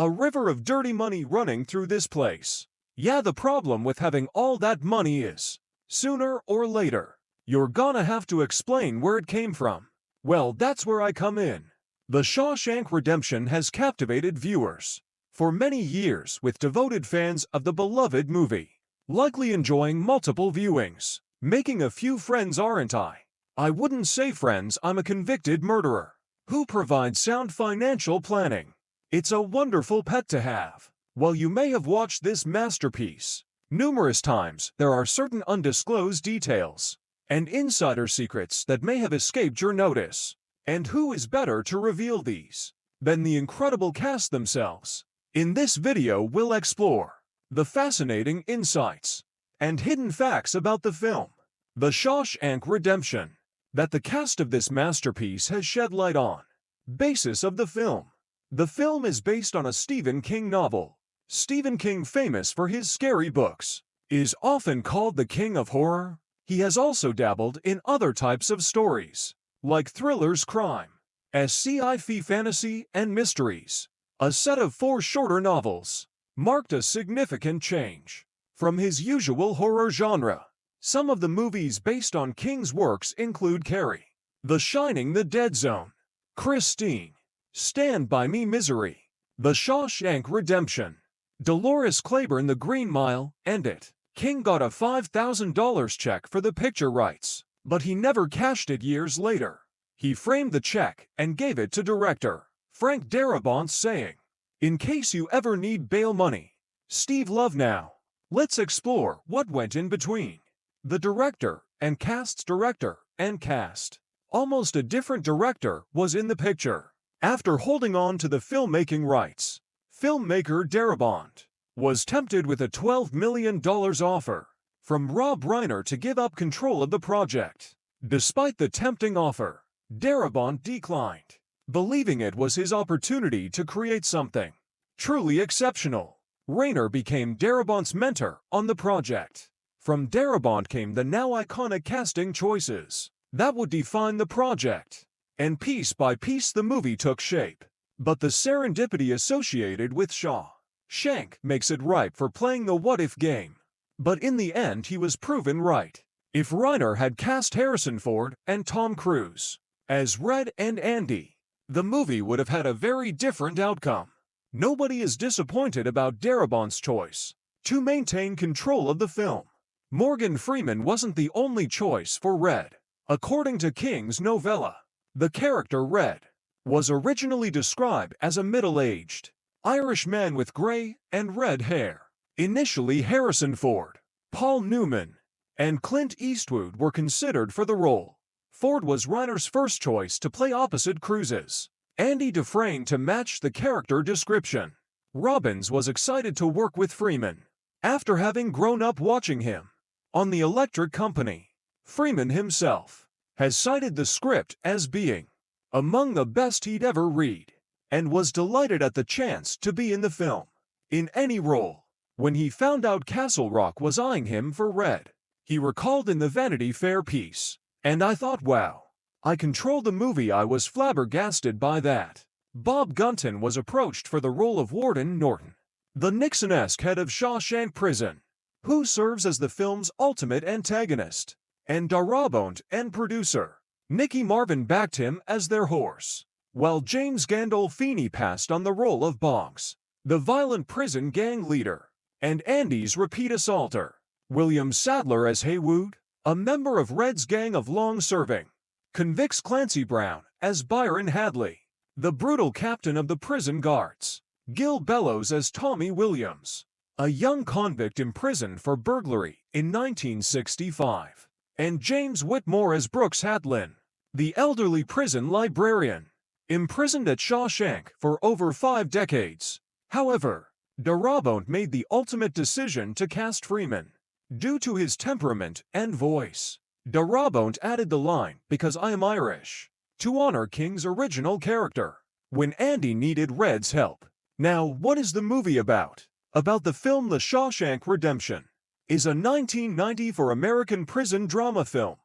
A river of dirty money running through this place. Yeah, the problem with having all that money is, sooner or later, you're gonna have to explain where it came from. Well, that's where I come in. The Shawshank Redemption has captivated viewers for many years, with devoted fans of the beloved movie likely enjoying multiple viewings. Making a few friends, aren't I? I wouldn't say friends, I'm a convicted murderer who provides sound financial planning. It's a wonderful pet to have. While you may have watched this masterpiece numerous times, there are certain undisclosed details and insider secrets that may have escaped your notice. And who is better to reveal these than the incredible cast themselves? In this video, we'll explore the fascinating insights and hidden facts about the film, The Shawshank Redemption, that the cast of this masterpiece has shed light on. Basis of the film. The film is based on a Stephen King novel. Stephen King, famous for his scary books, is often called the king of horror. He has also dabbled in other types of stories, like thrillers, crime, sci-fi, fantasy, and mysteries. A set of 4 shorter novels marked a significant change from his usual horror genre. Some of the movies based on King's works include Carrie, The Shining, The Dead Zone, Christine, Stand By Me, Misery, The Shawshank Redemption, Dolores Claiborne, The Green Mile, and It. King got a $5,000 check for the picture rights, but he never cashed it years later. He framed the check and gave it to director Frank Darabont, saying, "In case you ever need bail money, Steve Love now." Let's explore what went in between the director and cast's director and cast. Almost a different director was in the picture. After holding on to the filmmaking rights, filmmaker Darabont was tempted with a $12 million offer from Rob Reiner to give up control of the project. Despite the tempting offer, Darabont declined, believing it was his opportunity to create something truly exceptional. Reiner became Darabont's mentor on the project. From Darabont came the now iconic casting choices that would define the project, and piece by piece the movie took shape. But the serendipity associated with Shawshank makes it ripe for playing the what-if game. But in the end, he was proven right. If Reiner had cast Harrison Ford and Tom Cruise as Red and Andy, the movie would have had a very different outcome. Nobody is disappointed about Darabont's choice to maintain control of the film. Morgan Freeman wasn't the only choice for Red. According to King's novella, the character Red was originally described as a middle-aged Irish man with gray and red hair. Initially, Harrison Ford, Paul Newman, and Clint Eastwood were considered for the role. Ford was Reiner's first choice to play opposite Cruise's Andy Dufresne to match the character description. Robbins was excited to work with Freeman after having grown up watching him on The Electric Company. Freeman himself has cited the script as being among the best he'd ever read, and was delighted at the chance to be in the film in any role. When he found out Castle Rock was eyeing him for Red, he recalled in the Vanity Fair piece, "And I thought, wow, I controlled the movie. I was flabbergasted by that." Bob Gunton was approached for the role of Warden Norton, the Nixon-esque head of Shawshank Prison, who serves as the film's ultimate antagonist, and Darabont and producer Nicky Marvin backed him as their horse, while James Gandolfini passed on the role of Boggs, the violent prison gang leader, and Andy's repeat assaulter. William Sadler as Haywood, a member of Red's gang of long-serving convicts. Clancy Brown as Byron Hadley, the brutal captain of the prison guards. Gil Bellows as Tommy Williams, a young convict imprisoned for burglary in 1965. And James Whitmore as Brooks Hatlin, the elderly prison librarian, imprisoned at Shawshank for over 5 decades. However, Darabont made the ultimate decision to cast Freeman due to his temperament and voice. Darabont added the line, "Because I am Irish," to honor King's original character when Andy needed Red's help. Now, what is the movie about? About the film The Shawshank Redemption is a 1994 American prison drama film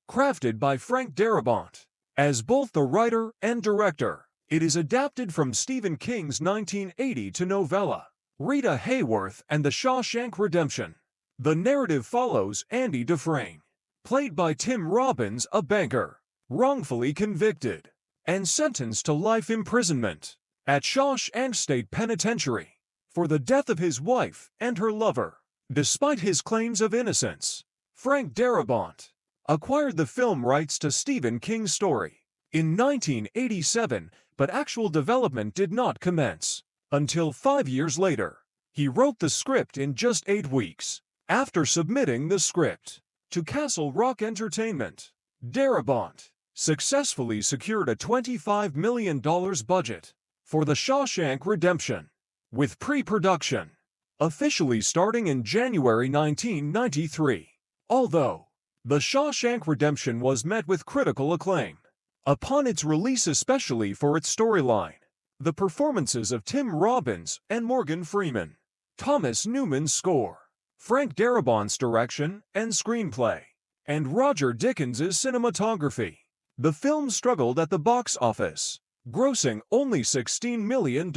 crafted by Frank Darabont as both the writer and director. It is adapted from Stephen King's 1980 novella, Rita Hayworth and the Shawshank Redemption. The narrative follows Andy Dufresne, played by Tim Robbins, a banker, wrongfully convicted and sentenced to life imprisonment at Shawshank State Penitentiary for the death of his wife and her lover. Despite his claims of innocence, Frank Darabont acquired the film rights to Stephen King's story in 1987, but actual development did not commence until 5 years later. He wrote the script in just 8 weeks after submitting the script to Castle Rock Entertainment. Darabont successfully secured a $25 million budget for The Shawshank Redemption, with pre-production officially starting in January 1993. Although The Shawshank Redemption was met with critical acclaim upon its release, especially for its storyline, the performances of Tim Robbins and Morgan Freeman, Thomas Newman's score, Frank Darabont's direction and screenplay, and Roger Dickens's cinematography, the film struggled at the box office, grossing only $16 million.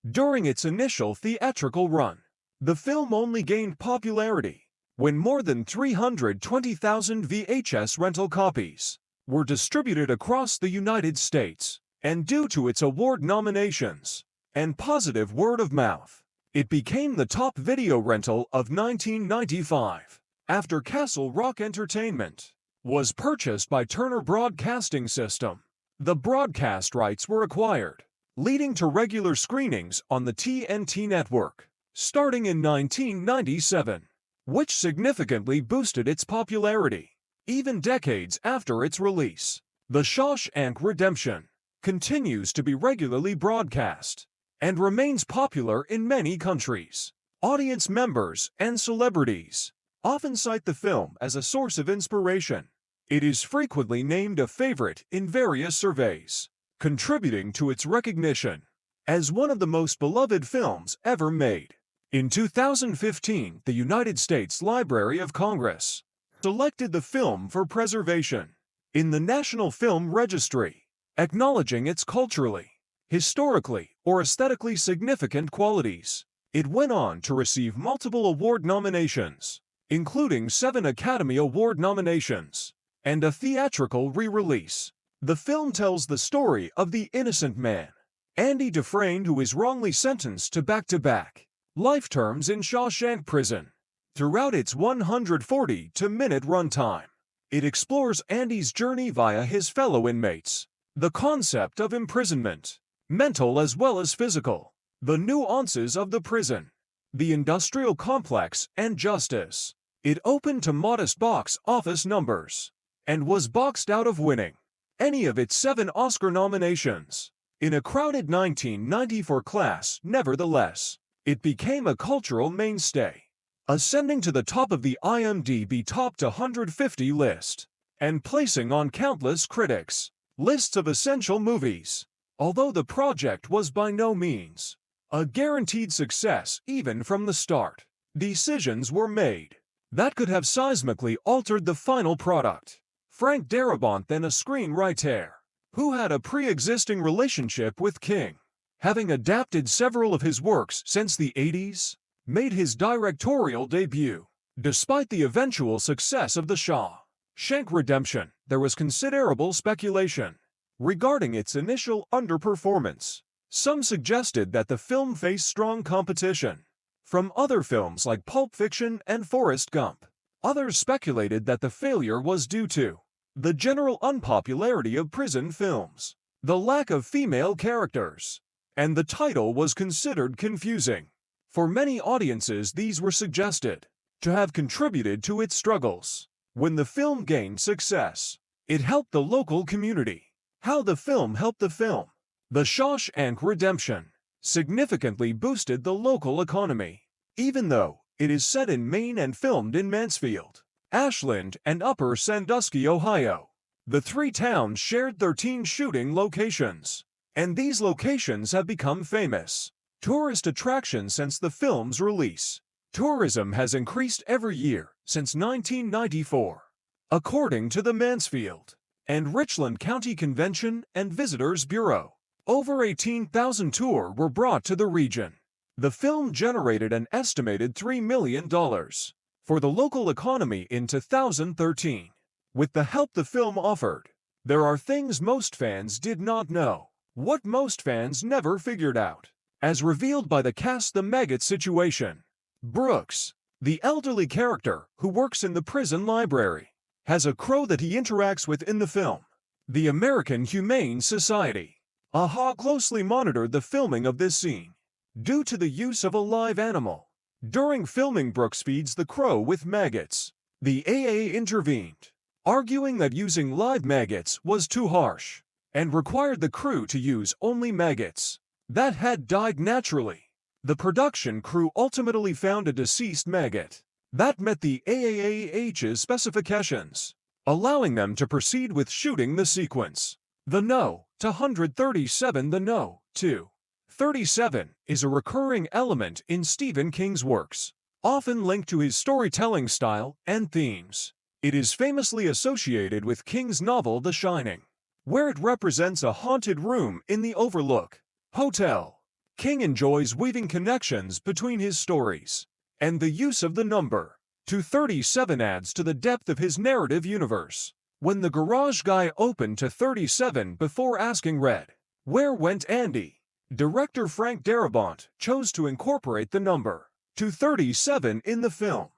During its initial theatrical run, the film only gained popularity when more than 320,000 VHS rental copies were distributed across the United States, and due to its award nominations and positive word of mouth, it became the top video rental of 1995. After Castle Rock Entertainment was purchased by Turner Broadcasting System, the broadcast rights were acquired, leading to regular screenings on the TNT network starting in 1997, which significantly boosted its popularity. Even decades after its release, The Shawshank Redemption continues to be regularly broadcast and remains popular in many countries. Audience members and celebrities often cite the film as a source of inspiration. It is frequently named a favorite in various surveys, contributing to its recognition as one of the most beloved films ever made. In 2015, the United States Library of Congress selected the film for preservation in the National Film Registry, acknowledging its culturally, historically, or aesthetically significant qualities. It went on to receive multiple award nominations, including 7 Academy Award nominations and a theatrical re-release. The film tells the story of the innocent man, Andy Dufresne, who is wrongly sentenced to back-to-back life terms in Shawshank Prison. Throughout its 140-minute runtime, it explores Andy's journey via his fellow inmates, the concept of imprisonment, mental as well as physical, the nuances of the prison, the industrial complex, and justice. It opened to modest box office numbers and was boxed out of winning any of its 7 Oscar nominations in a crowded 1994 class. Nevertheless, it became a cultural mainstay, ascending to the top of the IMDb Top 150 list and placing on countless critics' lists of essential movies. Although the project was by no means a guaranteed success even from the start, decisions were made that could have seismically altered the final product. Frank Darabont, then a screenwriter who had a pre-existing relationship with King, having adapted several of his works since the 80s, made his directorial debut. Despite the eventual success of The Shawshank Redemption, there was considerable speculation regarding its initial underperformance. Some suggested that the film faced strong competition from other films like Pulp Fiction and Forrest Gump. Others speculated that the failure was due to the general unpopularity of prison films, the lack of female characters, and the title was considered confusing. For many audiences, these were suggested to have contributed to its struggles. When the film gained success, it helped the local community. How the film helped the film. The Shawshank Redemption significantly boosted the local economy. Even though it is set in Maine and filmed in Mansfield, Ashland, and Upper Sandusky, Ohio, the 3 towns shared 13 shooting locations, and these locations have become famous tourist attractions since the film's release. Tourism has increased every year since 1994, according to the Mansfield and Richland County Convention and Visitors Bureau. Over 18,000 tours were brought to the region. The film generated an estimated $3 million for the local economy in 2013. With the help the film offered, there are things most fans did not know. What most fans never figured out. As revealed by the cast, the maggot situation. Brooks, the elderly character who works in the prison library, has a crow that he interacts with in the film. The American Humane Society, AHA, closely monitored the filming of this scene due to the use of a live animal. During filming, Brooks feeds the crow with maggots. The AA intervened, arguing that using live maggots was too harsh and required the crew to use only maggots that had died naturally. The production crew ultimately found a deceased maggot that met the AAAH's specifications, allowing them to proceed with shooting the sequence. The No. 237. The No. 237 is a recurring element in Stephen King's works, often linked to his storytelling style and themes. It is famously associated with King's novel The Shining, where it represents a haunted room in the Overlook Hotel. King enjoys weaving connections between his stories, and the use of the number 237 adds to the depth of his narrative universe. When the garage guy opened to 37 before asking Red, "Where went Andy?" director Frank Darabont chose to incorporate the number 237 in the film,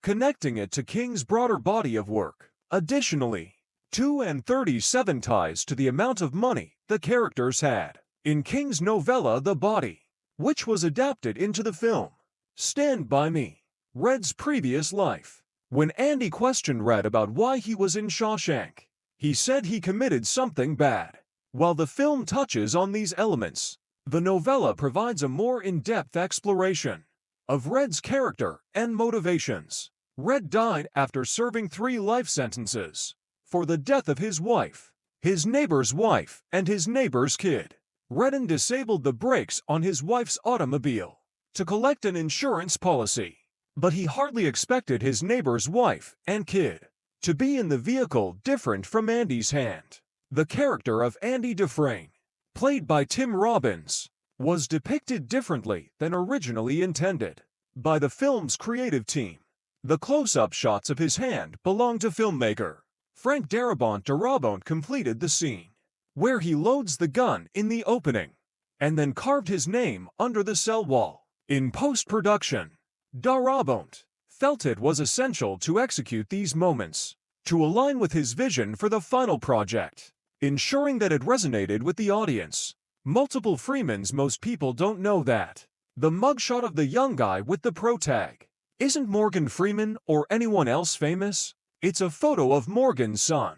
connecting it to King's broader body of work. Additionally, 2 and 37 ties to the amount of money the characters had in King's novella The Body, which was adapted into the film Stand By Me. Red's previous life. When Andy questioned Red about why he was in Shawshank, he said he committed something bad. While the film touches on these elements, the novella provides a more in-depth exploration of Red's character and motivations. Red died after serving 3 life sentences for the death of his wife, his neighbor's wife, and his neighbor's kid. Redden disabled the brakes on his wife's automobile to collect an insurance policy, but he hardly expected his neighbor's wife and kid to be in the vehicle. Different from Andy's hand. The character of Andy Dufresne, played by Tim Robbins, was depicted differently than originally intended by the film's creative team. The close-up shots of his hand belong to filmmaker Frank Darabont. Darabont completed the scene where he loads the gun in the opening and then carved his name under the cell wall. In post-production, Darabont felt it was essential to execute these moments to align with his vision for the final project, ensuring that it resonated with the audience. Multiple Freemans. Most people don't know that the mugshot of the young guy with the pro tag isn't Morgan Freeman or anyone else famous. It's a photo of Morgan's son,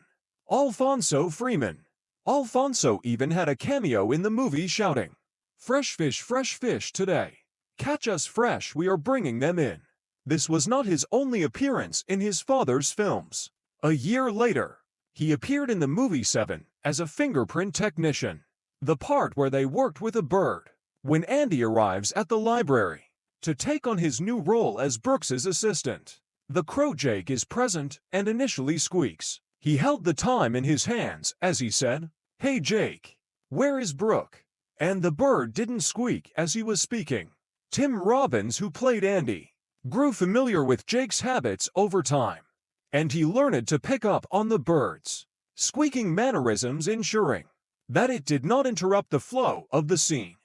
Alfonso Freeman. Alfonso even had a cameo in the movie shouting, fresh fish today. Catch us fresh, we are bringing them in." This was not his only appearance in his father's films. A year later, he appeared in the movie Seven as a fingerprint technician, the part where they worked with a bird. When Andy arrives at the library to take on his new role as Brooks's assistant, the crow Jake is present and initially squeaks. He held the time in his hands as he said, "Hey Jake, where is Brooke?" And the bird didn't squeak as he was speaking. Tim Robbins, who played Andy, grew familiar with Jake's habits over time, and he learned to pick up on the bird's squeaking mannerisms, ensuring that it did not interrupt the flow of the scene.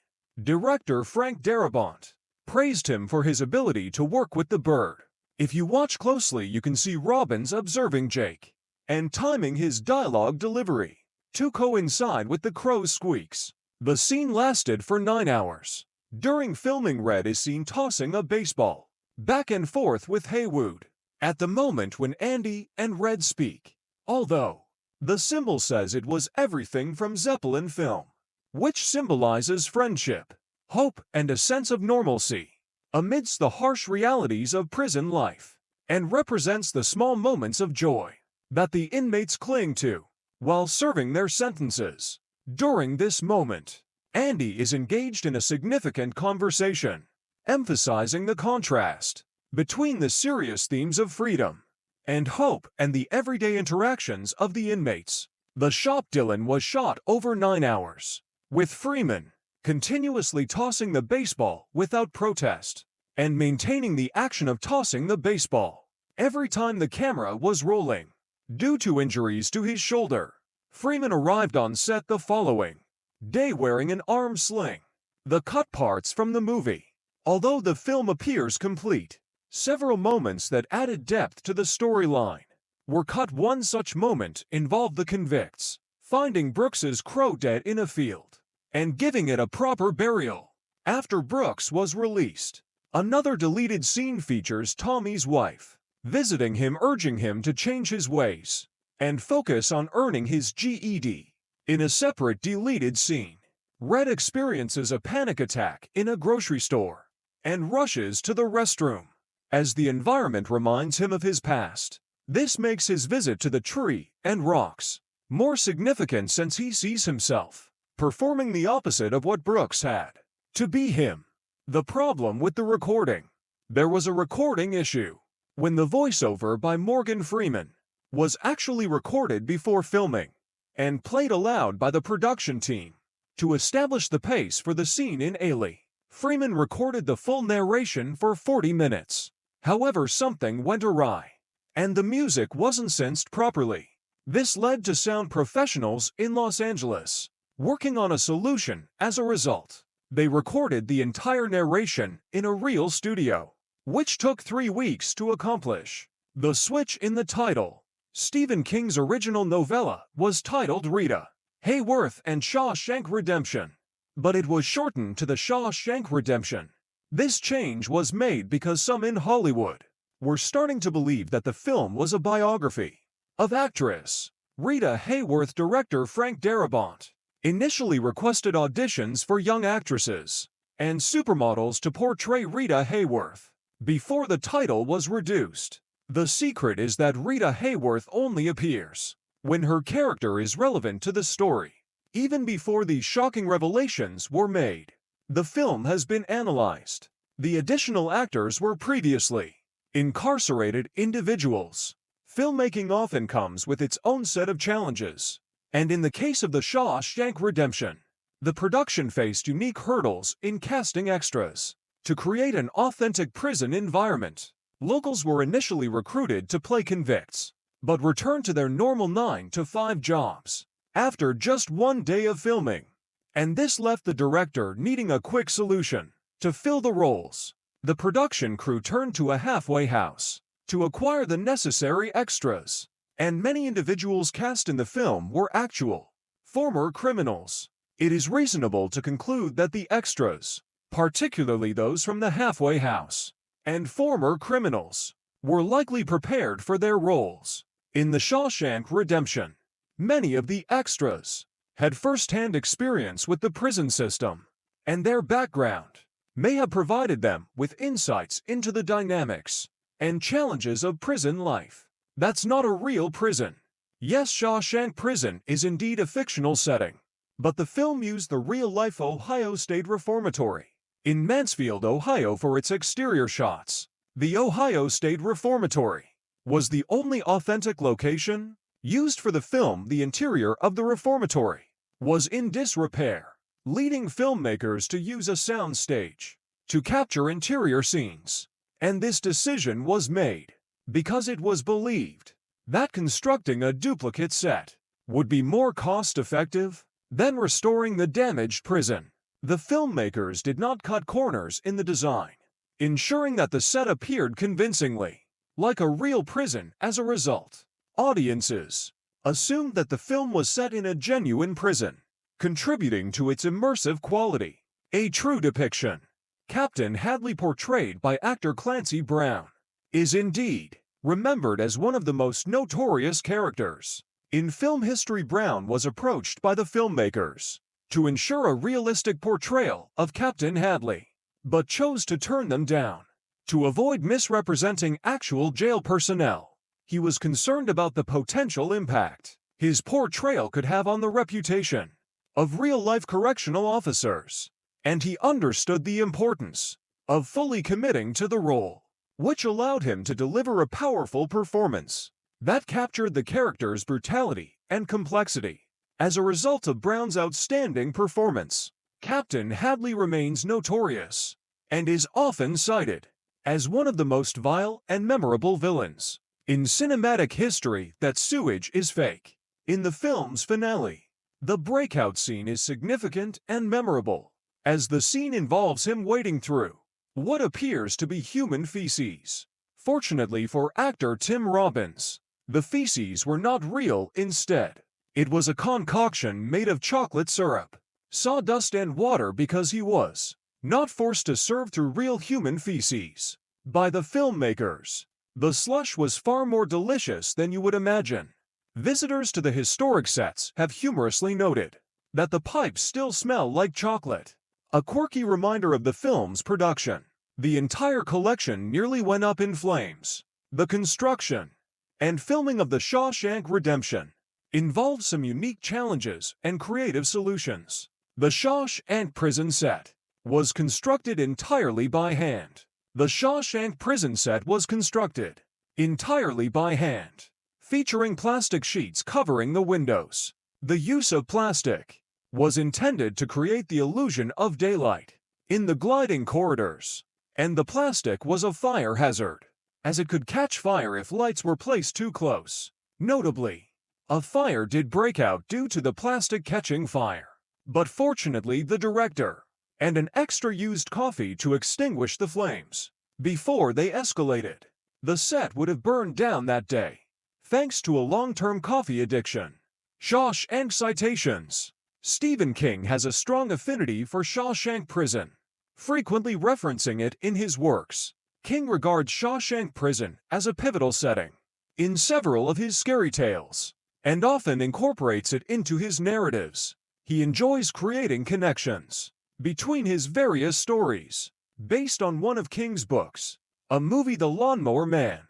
Director Frank Darabont praised him for his ability to work with the bird. If you watch closely, you can see Robbins observing Jake and timing his dialogue delivery to coincide with the crow's squeaks. The scene lasted for 9 hours. During filming, Red is seen tossing a baseball back and forth with Haywood at the moment when Andy and Red speak, although the symbol says it was everything from Zeppelin film, which symbolizes friendship, hope, and a sense of normalcy amidst the harsh realities of prison life, and represents the small moments of joy that the inmates cling to while serving their sentences. During this moment, Andy is engaged in a significant conversation, emphasizing the contrast between the serious themes of freedom and hope and the everyday interactions of the inmates. The shop Dylan was shot over 9 hours. with Freeman continuously tossing the baseball without protest and maintaining the action of tossing the baseball every time the camera was rolling. Due to injuries to his shoulder, Freeman arrived on set the following day wearing an arm sling. The cut parts from the movie. Although the film appears complete, several moments that added depth to the storyline were cut. One such moment involved the convicts finding Brooks's crow dead in a field and giving it a proper burial after Brooks was released. Another deleted scene features Tommy's wife visiting him, urging him to change his ways and focus on earning his GED. In a separate deleted scene, Red experiences a panic attack in a grocery store and rushes to the restroom as the environment reminds him of his past. This makes his visit to the tree and rocks more significant since he sees himself performing the opposite of what Brooks had to be him. The problem with the recording. There was a recording issue when the voiceover by Morgan Freeman was actually recorded before filming and played aloud by the production team. To establish the pace for the scene in Ailey, Freeman recorded the full narration for 40 minutes. However, something went awry, and the music wasn't synced properly. This led to sound professionals in Los Angeles working on a solution. As a result, they recorded the entire narration in a real studio, which took 3 weeks to accomplish. The switch in the title. Stephen King's original novella was titled Rita Hayworth and Shawshank Redemption, but it was shortened to The Shawshank Redemption. This change was made because some in Hollywood were starting to believe that the film was a biography of actress Rita Hayworth. Director Frank Darabont initially requested auditions for young actresses and supermodels to portray Rita Hayworth before the title was reduced. The secret is that Rita Hayworth only appears when her character is relevant to the story. Even before these shocking revelations were made, the film has been analyzed. The additional actors were previously incarcerated individuals. Filmmaking often comes with its own set of challenges, and in the case of The Shawshank Redemption, the production faced unique hurdles in casting extras to create an authentic prison environment. Locals were initially recruited to play convicts, but returned to their normal 9-to-5 jobs after just 1 day of filming, and this left the director needing a quick solution to fill the roles. The production crew turned to a halfway house to acquire the necessary extras, and many individuals cast in the film were actual former criminals. It is reasonable to conclude that the extras, particularly those from the halfway house and former criminals, were likely prepared for their roles. In The Shawshank Redemption, many of the extras had first-hand experience with the prison system, and their background may have provided them with insights into the dynamics and challenges of prison life. That's not a real prison. Yes, Shawshank Prison is indeed a fictional setting, but the film used the real-life Ohio State Reformatory in Mansfield, Ohio for its exterior shots. The Ohio State Reformatory was the only authentic location used for the film. The interior of the reformatory was in disrepair, leading filmmakers to use a sound stage to capture interior scenes. And this decision was made because it was believed that constructing a duplicate set would be more cost-effective than restoring the damaged prison. The filmmakers did not cut corners in the design, ensuring that the set appeared convincingly like a real prison. As a result, audiences assumed that the film was set in a genuine prison, contributing to its immersive quality. A true depiction. Captain Hadley, portrayed by actor Clancy Brown, is indeed remembered as one of the most notorious characters in film history. Brown was approached by the filmmakers to ensure a realistic portrayal of Captain Hadley, but chose to turn them down. To avoid misrepresenting actual jail personnel, he was concerned about the potential impact his portrayal could have on the reputation of real-life correctional officers, and he understood the importance of fully committing to the role, which allowed him to deliver a powerful performance that captured the character's brutality and complexity. As a result of Brown's outstanding performance, Captain Hadley remains notorious and is often cited as one of the most vile and memorable villains in cinematic history. That sewage is fake. In the film's finale, the breakout scene is significant and memorable, as the scene involves him wading through what appears to be human feces. Fortunately for actor Tim Robbins, the feces were not real. Instead, it was a concoction made of chocolate syrup, sawdust and water, because he was not forced to serve through real human feces by the filmmakers. The slush was far more delicious than you would imagine. Visitors to the historic sets have humorously noted that the pipes still smell like chocolate, a quirky reminder of the film's production. The entire collection nearly went up in flames. The construction and filming of The Shawshank Redemption involved some unique challenges and creative solutions. The Shawshank prison set was constructed entirely by hand. The Shawshank prison set was constructed entirely by hand, featuring plastic sheets covering the windows. The use of plastic was intended to create the illusion of daylight in the gliding corridors, and the plastic was a fire hazard, as it could catch fire if lights were placed too close. Notably, a fire did break out due to the plastic catching fire, but fortunately the director and an extra used coffee to extinguish the flames before they escalated. The set would have burned down that day, thanks to a long-term coffee addiction. Shawshank citations. Stephen King has a strong affinity for Shawshank Prison, frequently referencing it in his works. King regards Shawshank Prison as a pivotal setting in several of his scary tales, and often incorporates it into his narratives. He enjoys creating connections between his various stories, based on one of King's books, a movie The Lawnmower Man,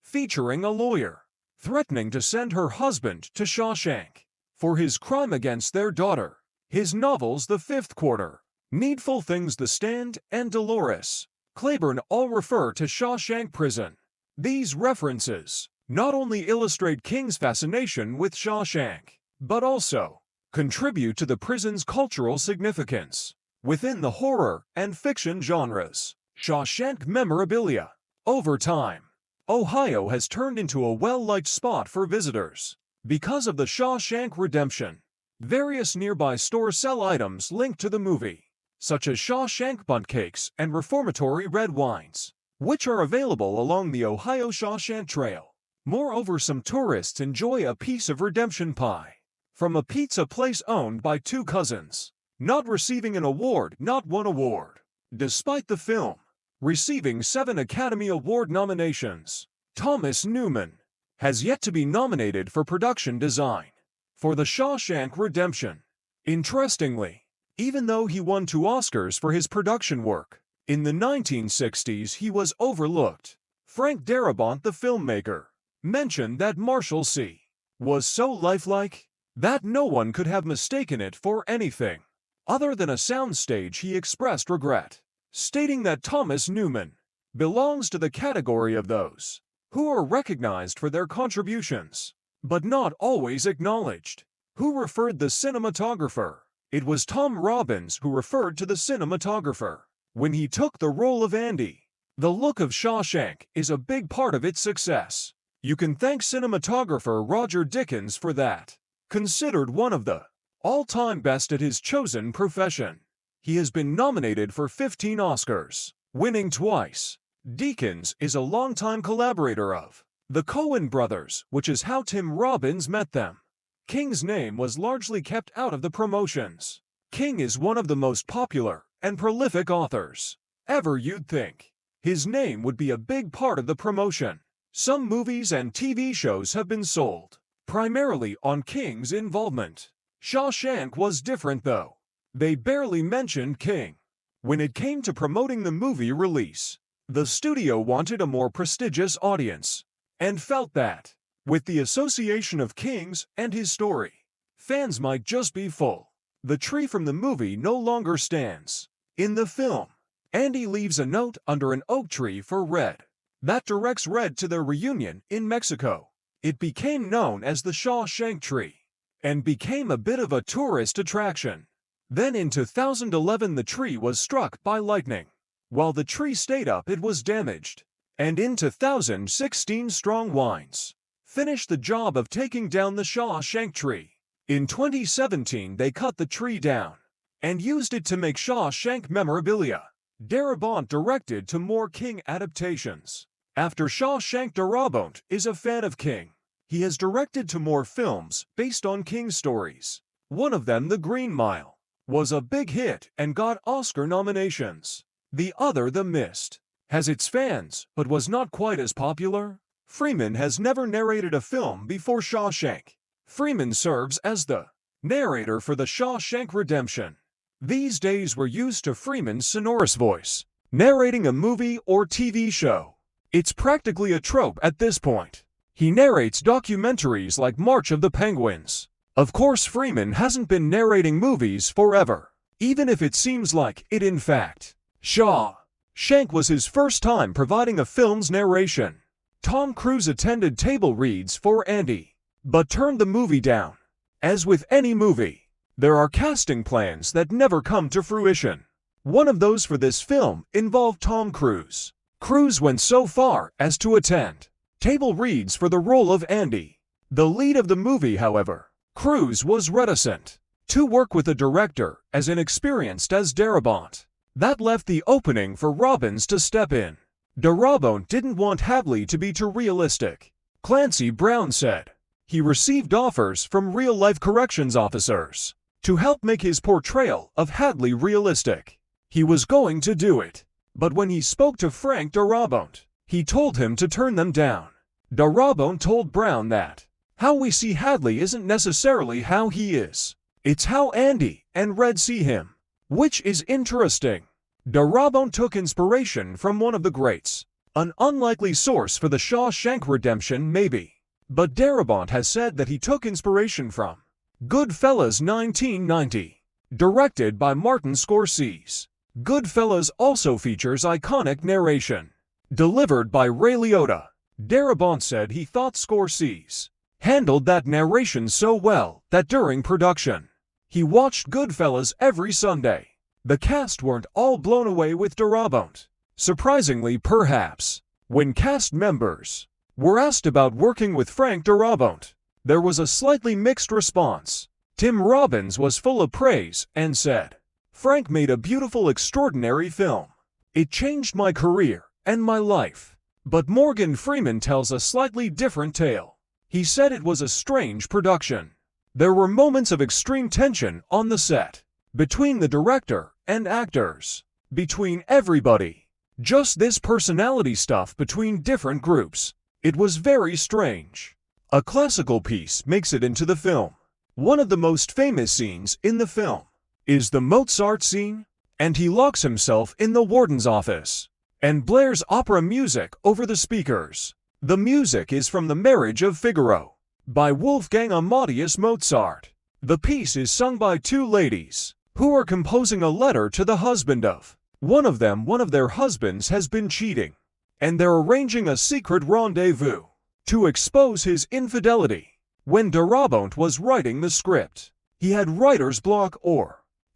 featuring a lawyer threatening to send her husband to Shawshank for his crime against their daughter. His novels The Fifth Quarter, Needful Things, The Stand, and Dolores Claiborne all refer to Shawshank Prison. These references not only illustrate King's fascination with Shawshank, but also contribute to the prison's cultural significance within the horror and fiction genres. Shawshank Memorabilia. Over time, Ohio has turned into a well-liked spot for visitors because of the Shawshank Redemption. Various nearby stores sell items linked to the movie, such as Shawshank Bundt cakes and reformatory red wines, which are available along the Ohio Shawshank Trail. Moreover, some tourists enjoy a piece of redemption pie from a pizza place owned by two cousins, not receiving an award, not one award. Despite the film receiving 7 Academy Award nominations, Thomas Newman has yet to be nominated for production design for The Shawshank Redemption. Interestingly, even though he won 2 Oscars for his production work, in the 1960s he was overlooked. Frank Darabont, the filmmaker, mentioned that Marshall C. was so lifelike that no one could have mistaken it for anything other than a soundstage. He expressed regret, stating that Thomas Newman belongs to the category of those who are recognized for their contributions, but not always acknowledged. Who referred the cinematographer? It was Tom Robbins who referred to the cinematographer when he took the role of Andy. The look of Shawshank is a big part of its success. You can thank cinematographer Roger Dickens for that. Considered one of the all-time best at his chosen profession, he has been nominated for 15 Oscars, winning twice. Deakins is a longtime collaborator of the Coen brothers, which is how Tim Robbins met them. King's name was largely kept out of the promotions. King is one of the most popular and prolific authors ever. You'd think his name would be a big part of the promotion. Some movies and TV shows have been sold primarily on King's involvement. Shawshank was different though. They barely mentioned King when it came to promoting the movie release. The studio wanted a more prestigious audience and felt that, with the association of King's and his story, fans might just be full. The tree from the movie no longer stands. In the film, Andy leaves a note under an oak tree for Red that directs Red to their reunion in Mexico. It became known as the Shawshank Tree, and became a bit of a tourist attraction. Then in 2011 the tree was struck by lightning. While the tree stayed up it was damaged. And in 2016 Strong Winds finished the job of taking down the Shawshank tree. In 2017 they cut the tree down and used it to make Shawshank Memorabilia. Darabont directed to more King adaptations. After Shawshank, Darabont is a fan of King. He has directed to more films based on King stories. One of them, The Green Mile, was a big hit and got Oscar nominations. The other, The Mist, has its fans but was not quite as popular. Freeman has never narrated a film before Shawshank. Freeman serves as the narrator for the Shawshank Redemption. These days we're used to Freeman's sonorous voice narrating a movie or TV show. It's practically a trope at this point. He narrates documentaries like March of the Penguins. Of course, Freeman hasn't been narrating movies forever, even if it seems like it. In fact, Shawshank was his first time providing a film's narration. Tom Cruise attended table reads for Andy, but turned the movie down. As with any movie, there are casting plans that never come to fruition. One of those for this film involved Tom Cruise. Cruise went so far as to attend table reads for the role of Andy, the lead of the movie. However, Cruise was reticent to work with a director as inexperienced as Darabont. That left the opening for Robbins to step in. Darabont didn't want Hadley to be too realistic. Clancy Brown said he received offers from real-life corrections officers to help make his portrayal of Hadley realistic. He was going to do it, but when he spoke to Frank Darabont, he told him to turn them down. Darabont told Brown that how we see Hadley isn't necessarily how he is. It's how Andy and Red see him, which is interesting. Darabont took inspiration from one of the greats, an unlikely source for the Shawshank Redemption maybe, but Darabont has said that he took inspiration from Goodfellas 1990, directed by Martin Scorsese. Goodfellas also features iconic narration, delivered by Ray Liotta. Darabont said he thought Scorsese handled that narration so well that during production, he watched Goodfellas every Sunday. The cast weren't all blown away with Darabont. Surprisingly, perhaps, when cast members were asked about working with Frank Darabont, there was a slightly mixed response. Tim Robbins was full of praise and said, "Frank made a beautiful, extraordinary film. It changed my career and my life." But Morgan Freeman tells a slightly different tale. He said it was a strange production. There were moments of extreme tension on the set, between the director and actors, between everybody. Just this personality stuff between different groups. It was very strange. A classical piece makes it into the film. One of the most famous scenes in the film is the Mozart scene, and he locks himself in the warden's office and blares opera music over the speakers. The music is from The Marriage of Figaro by Wolfgang Amadeus Mozart. The piece is sung by two ladies who are composing a letter to the husband of one of them. One of their husbands has been cheating, and they're arranging a secret rendezvous to expose his infidelity. When Darabont was writing the script, he had writer's block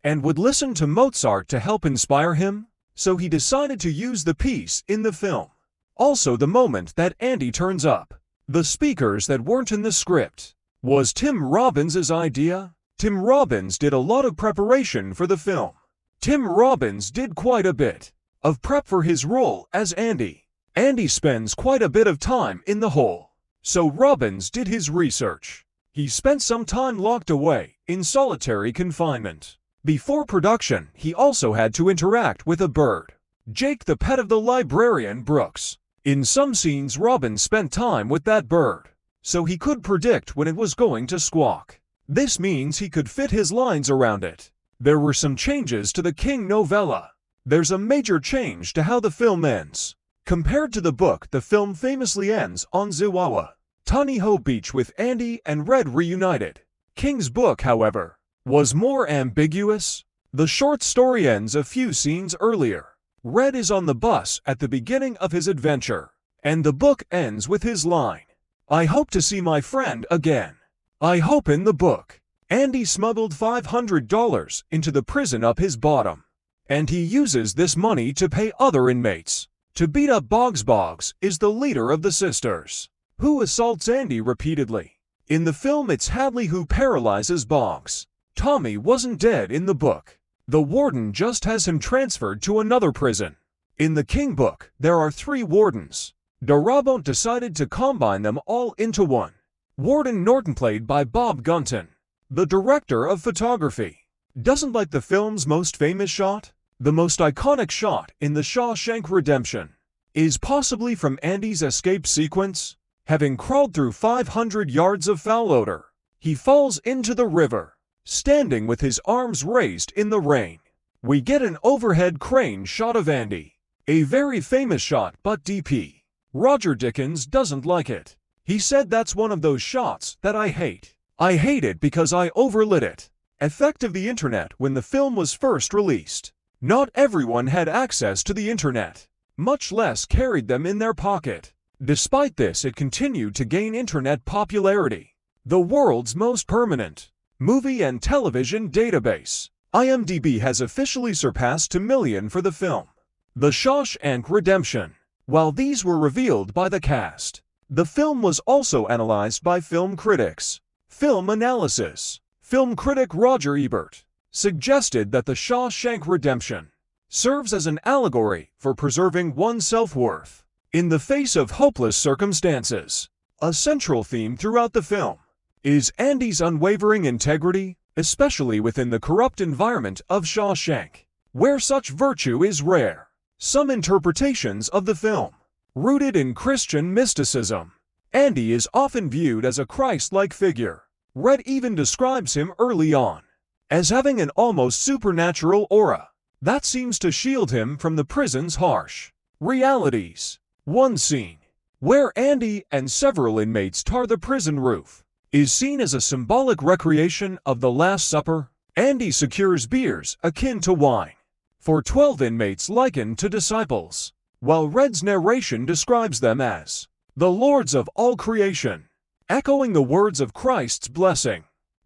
and would listen to Mozart to help inspire him, so he decided to use the piece in the film. Also, the moment that Andy turns up, the speakers that weren't in the script, was Tim Robbins' idea. Tim Robbins did a lot of preparation for the film. Tim Robbins did quite a bit of prep for his role as Andy. Andy spends quite a bit of time in the hole, so Robbins did his research. He spent some time locked away in solitary confinement. Before production, he also had to interact with a bird, Jake, the pet of the librarian Brooks. In some scenes, Robbins spent time with that bird, so he could predict when it was going to squawk. This means he could fit his lines around it. There were some changes to the King novella. There's a major change to how the film ends. Compared to the book, the film famously ends on Ziwawa, Taniho Beach with Andy and Red reunited. King's book, however, was more ambiguous. The short story ends a few scenes earlier. Red is on the bus at the beginning of his adventure, and the book ends with his line, "I hope to see my friend again." I hope in the book, Andy smuggled $500 into the prison up his bottom, and he uses this money to pay other inmates to beat up Boggs. Boggs is the leader of the sisters, who assaults Andy repeatedly. In the film, it's Hadley who paralyzes Boggs. Tommy wasn't dead in the book. The warden just has him transferred to another prison. In the King book, there are 3 wardens. Darabont decided to combine them all into one. Warden Norton, played by Bob Gunton, the director of photography, doesn't like the film's most famous shot. The most iconic shot in The Shawshank Redemption is possibly from Andy's escape sequence. Having crawled through 500 yards of foul odor, he falls into the river, standing with his arms raised in the rain. We get an overhead crane shot of Andy, a very famous shot, but DP Roger Dickens doesn't like it. He said, "That's one of those shots that I hate. I hate it because I overlit it." Effect of the internet. When the film was first released, not everyone had access to the internet, much less carried them in their pocket. Despite this, it continued to gain internet popularity. The world's most permanent movie and television database, IMDb, has officially surpassed 2 million for the film The Shawshank Redemption. While these were revealed by the cast, the film was also analyzed by film critics. Film analysis. Film critic Roger Ebert suggested that The Shawshank Redemption serves as an allegory for preserving one's self-worth in the face of hopeless circumstances. A central theme throughout the film is Andy's unwavering integrity, especially within the corrupt environment of Shawshank, where such virtue is rare. Some interpretations of the film, rooted in Christian mysticism, Andy is often viewed as a Christ-like figure. Red even describes him early on as having an almost supernatural aura that seems to shield him from the prison's harsh realities. One scene, where Andy and several inmates tar the prison roof, is seen as a symbolic recreation of the Last Supper. Andy secures beers akin to wine for 12 inmates likened to disciples, while Red's narration describes them as the lords of all creation, echoing the words of Christ's blessing.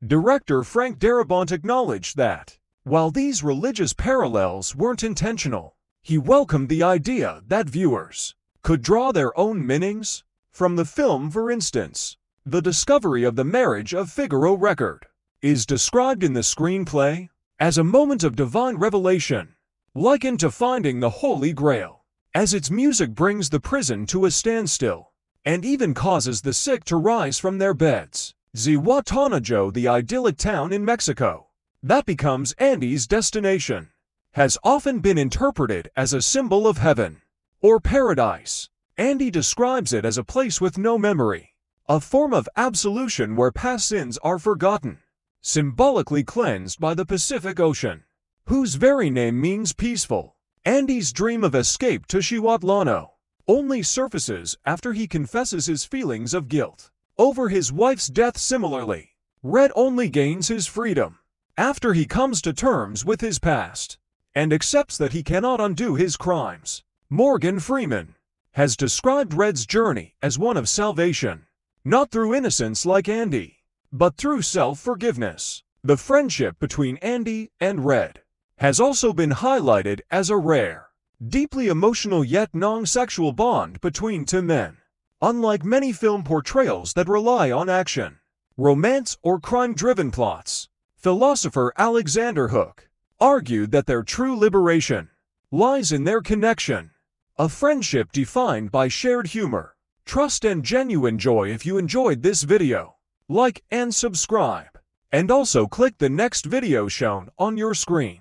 Director Frank Darabont acknowledged that, while these religious parallels weren't intentional, he welcomed the idea that viewers could draw their own meanings from the film. For instance, the discovery of the marriage of Figaro record is described in the screenplay as a moment of divine revelation, likened to finding the Holy Grail, as its music brings the prison to a standstill and even causes the sick to rise from their beds. Zihuatanejo, the idyllic town in Mexico that becomes Andy's destination, has often been interpreted as a symbol of heaven or paradise. Andy describes it as a place with no memory, a form of absolution where past sins are forgotten, symbolically cleansed by the Pacific Ocean, whose very name means peaceful. Andy's dream of escape to Cihuatlano only surfaces after he confesses his feelings of guilt over his wife's death. Similarly, Red only gains his freedom after he comes to terms with his past and accepts that he cannot undo his crimes. Morgan Freeman has described Red's journey as one of salvation, not through innocence like Andy, but through self-forgiveness. The friendship between Andy and Red has also been highlighted as a rare, deeply emotional yet non-sexual bond between 2 men. Unlike many film portrayals that rely on action, romance, or crime-driven plots, philosopher Alexander Hooke argued that their true liberation lies in their connection, a friendship defined by shared humor, trust, and genuine joy. If you enjoyed this video, like and subscribe, and also click the next video shown on your screen.